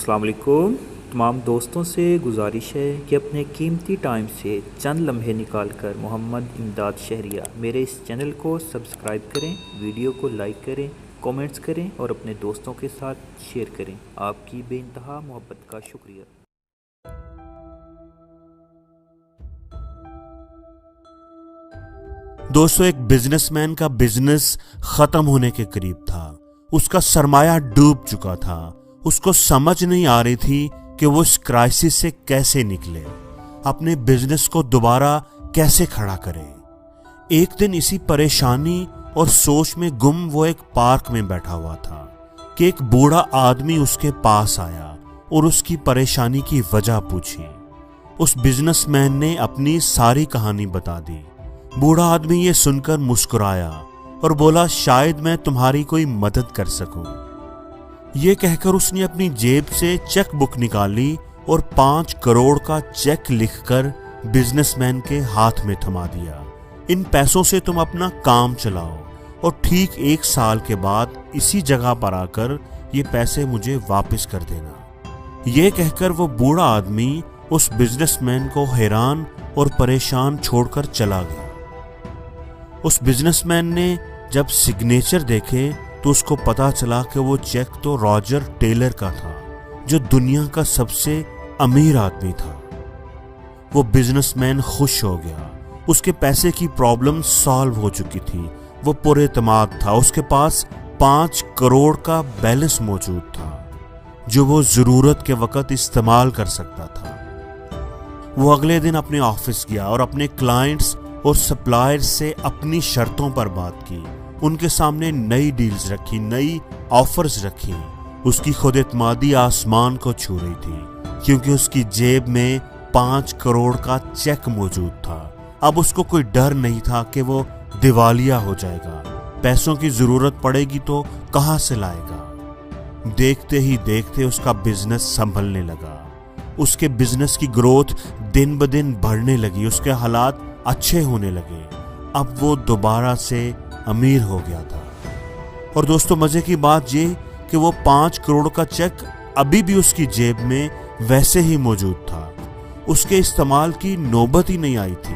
अस्सलाम वालेकुम। तमाम दोस्तों से गुजारिश है कि अपने कीमती टाइम से चंद लम्हे निकाल कर मोहम्मद इमदाद शहरिया मेरे इस चैनल को सब्सक्राइब करें, वीडियो को लाइक करें, कमेंट्स करें और अपने दोस्तों के साथ शेयर करें। आपकी बेइंतहा मोहब्बत का शुक्रिया। दोस्तों, एक बिजनेसमैन का बिजनेस खत्म होने के करीब था। उसका सरमाया डूब चुका था। उसको समझ नहीं आ रही थी कि वो इस क्राइसिस से कैसे निकले, अपने बिजनेस को दोबारा कैसे खड़ा करे। एक दिन इसी परेशानी और सोच में गुम वो एक पार्क में बैठा हुआ था कि एक बूढ़ा आदमी उसके पास आया और उसकी परेशानी की वजह पूछी। उस बिजनेसमैन ने अपनी सारी कहानी बता दी। बूढ़ा आदमी ये सुनकर मुस्कुराया और बोला, शायद मैं तुम्हारी कोई मदद कर सकूं। ये कहकर उसने अपनी जेब से चेक बुक निकाली और 5 करोड़ का चेक लिखकर बिजनेसमैन के हाथ में थमा दिया। इन पैसों से तुम अपना काम चलाओ और ठीक 1 साल के बाद इसी जगह पर आकर ये पैसे मुझे वापस कर देना। ये कहकर वो बूढ़ा आदमी उस बिजनेसमैन को हैरान और परेशान छोड़कर चला गया। उस बिजनेसमैन ने जब सिग्नेचर देखे तो उसको पता चला कि वो चेक तो रॉजर टेलर का था, जो दुनिया का सबसे अमीर आदमी था। वो बिजनेसमैन खुश हो गया। उसके पैसे की प्रॉब्लम सॉल्व हो चुकी थी। वो पुरएतमाद था। उसके पास 5 करोड़ का बैलेंस मौजूद था, जो वो जरूरत के वक्त इस्तेमाल कर सकता था। वो अगले दिन अपने ऑफिस गया और अपने क्लाइंट्स और सप्लायर्स से अपनी शर्तों पर बात की। उनके सामने नई डील्स रखी, नई ऑफर्स रखी। उसकी खुद-एतमादी आसमान को छू रही थी, क्योंकि उसकी जेब में 5 करोड़ का चेक मौजूद था। अब उसको कोई डर नहीं था कि वो दिवालिया हो जाएगा। पैसों की जरूरत पड़ेगी तो कहां से लाएगा। देखते ही देखते उसका बिजनेस संभलने लगा। उसके बिजनेस की ग्रोथ दिन ब दिन बढ़ने लगी। उसके हालात अच्छे होने लगे। अब वो दोबारा से अमीर हो गया था। और दोस्तों, मजे की बात ये कि वो 5 करोड़ का चेक अभी भी उसकी जेब में वैसे ही मौजूद था। उसके इस्तेमाल की नौबत ही नहीं आई थी।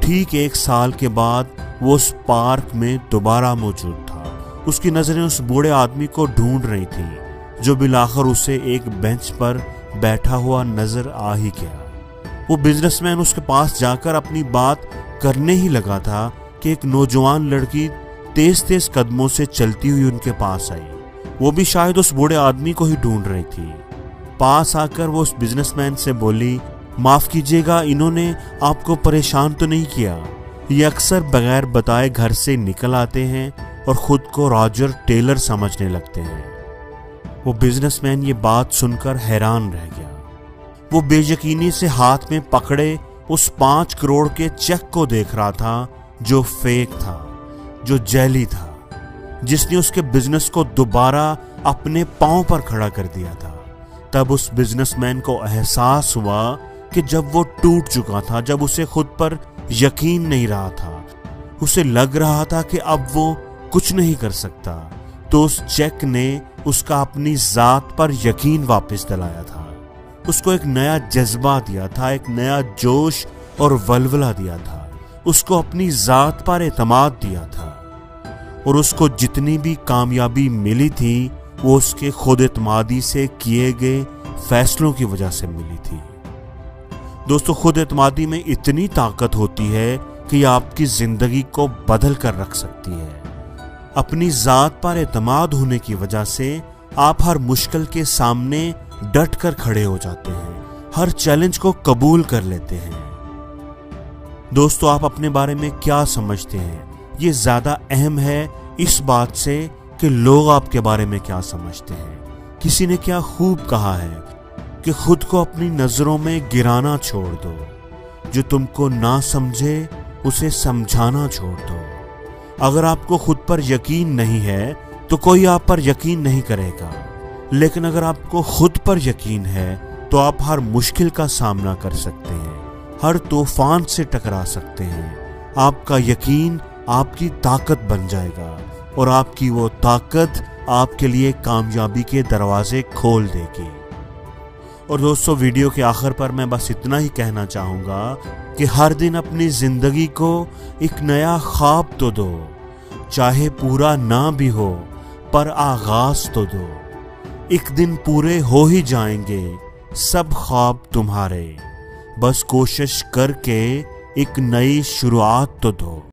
ठीक 1 साल के बाद वो उस पार्क में दोबारा मौजूद था। उसकी नजरें उस बूढ़े आदमी को ढूंढ रही थी, जो बिलाखिर उसे एक बेंच पर बैठा हुआ नजर आ ही गया। वो बिजनेसमैन उसके पास जाकर अपनी बात करने ही लगा था कि एक नौजवान लड़की तेज तेज कदमों से चलती हुई उनके पास आई। वो भी शायद उस बूढ़े आदमी को ही ढूंढ रही थी। पास आकर वो उस बिजनेसमैन से बोली, माफ कीजिएगा, इन्होंने आपको परेशान तो नहीं किया? ये अक्सर बगैर बताए घर से निकल आते हैं और खुद को रॉजर टेलर समझने लगते हैं। वो बिजनेसमैन ये बात सुनकर हैरान रह गया। वो बेयकीनी से हाथ में पकड़े उस 5 करोड़ के चेक को देख रहा था, जो फेक था, जो जेली था, जिसने उसके बिजनेस को दोबारा अपने पांव पर खड़ा कर दिया था। तब उस बिजनेसमैन को एहसास हुआ कि जब वो टूट चुका था, जब उसे खुद पर यकीन नहीं रहा था, उसे लग रहा था कि अब वो कुछ नहीं कर सकता, तो उस चेक ने उसका अपनी जात पर यकीन वापस दिलाया था। उसको एक नया जज्बा दिया था, एक नया जोश और वल्वला दिया था। उसको अपनी जात पर एतमाद दिया था और उसको जितनी भी कामयाबी मिली थी वो उसके खुद एतमादी से किए गए फैसलों की वजह से मिली थी। दोस्तों, खुद एतमादी में इतनी ताकत होती है कि आपकी जिंदगी को बदल कर रख सकती है। अपनी जात पर एतमाद होने की वजह से आप हर मुश्किल के सामने डट कर खड़े हो जाते हैं, हर चैलेंज को कबूल कर लेते हैं। दोस्तों, आप अपने बारे में क्या समझते हैं, ये ज्यादा अहम है इस बात से कि लोग आपके बारे में क्या समझते हैं। किसी ने क्या खूब कहा है कि खुद को अपनी नजरों में गिराना छोड़ दो, जो तुमको ना समझे उसे समझाना छोड़ दो। अगर आपको खुद पर यकीन नहीं है तो कोई आप पर यकीन नहीं करेगा, लेकिन अगर आपको खुद पर यकीन है तो आप हर मुश्किल का सामना कर सकते हैं, हर तूफान से टकरा सकते हैं। आपका यकीन आपकी ताकत बन जाएगा और आपकी वो ताकत आपके लिए कामयाबी के दरवाजे खोल देगी। और दोस्तों, वीडियो के आखिर पर मैं बस इतना ही कहना चाहूँगा कि हर दिन अपनी ज़िंदगी को एक नया ख्वाब तो दो, चाहे पूरा ना भी हो पर आगाज़ तो दो। एक दिन पूरे हो ही जाएंगे सब ख्वाब तुम्हारे, बस कोशिश करके एक नई शुरुआत तो दो।